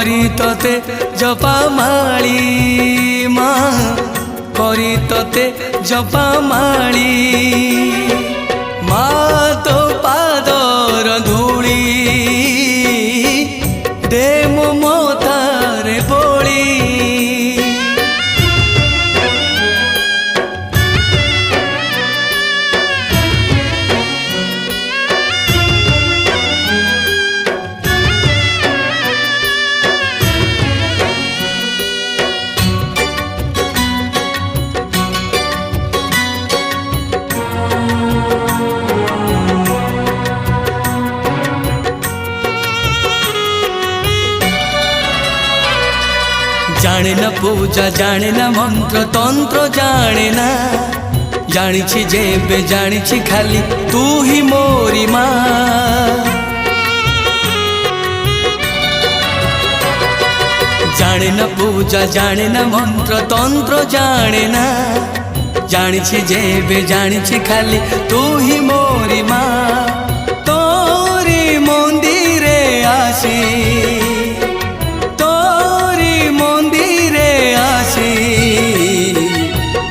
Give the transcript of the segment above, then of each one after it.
करी तते जपामाली माँ करी तते जपामाली माँ तो पादर धूली दे मो मतारे बोली जाने न पूजा जाने न मंत्र तंत्र जाने ना जानी जेबे जानी खाली तू ही मोरी माँ जाने न पूजा जाने न मंत्र तंत्र जाने ना जानी जेबे जानी खाली तू ही मोरी माँ तोरी मंदिरे आसी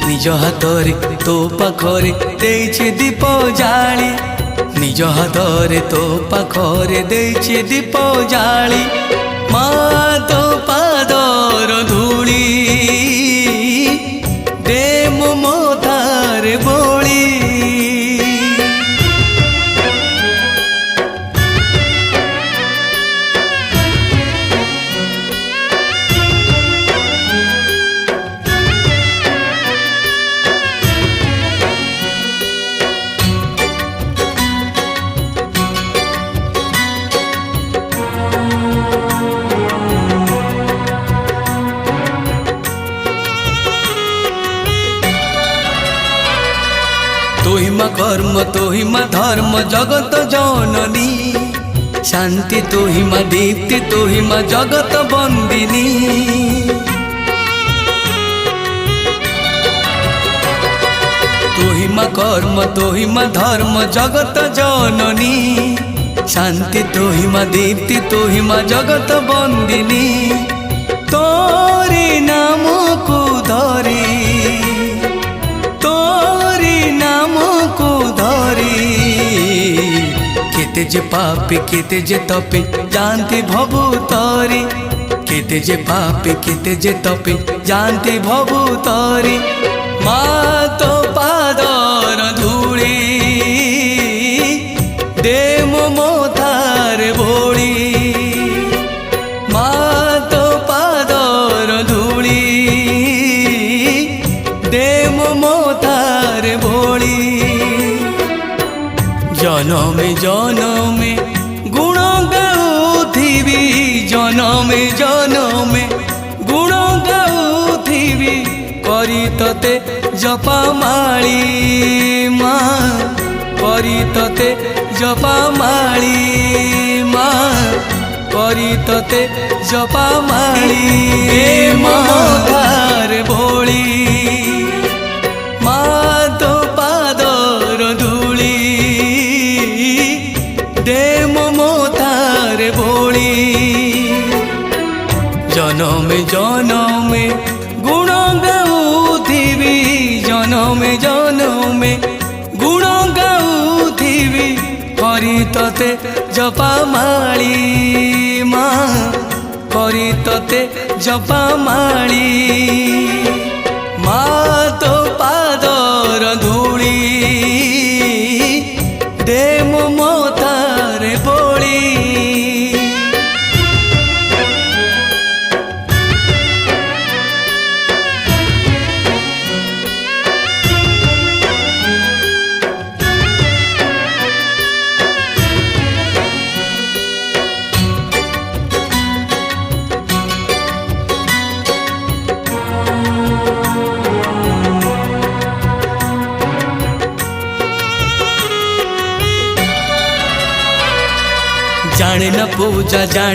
निज हाथरे तो पाखरे देइछि दीप जाली निज हाथरे तो पाखरे देइछि दीप जाली माँ तो पादर धूली दे मो मतारे बोली तोहिमा कर्म तोहिमा धर्म जगत जननी शांति तोहिमा दीप्ति तोहिमा जगत बंदिनी तोहिमा कर्म तोहिमा धर्म जगत जननी शांति तोहिमा दीप्ति तोहिमा जगत बंदिनी तोरी नाम को धरी केते जे पापी केते जे तपे जानती भवुतरी केते जे पापी केते जे तपे जानती भवुतरी माँ तो पादर धूली दे मो मतारे बोली माँ तो पादर धूली दे मो मतारे बोली जनमे जनमे गुण गाउथिबी जनमे जनमे गुण गाउथिबी करी तते जपामाली माँ करी तते जपामाली माँ करी तते जपामाली ए मतारे बोली माँ तो पादर धूली दे मो मतारे बोली जनमे जनमे गुण गाउथिबी जनमे जनमे गुण गाउथिबी करी तते जपामाली माँ करी तते जपामाली माँ तो पादर धूली दे मो मतारे बोली जाने न पूजा जाने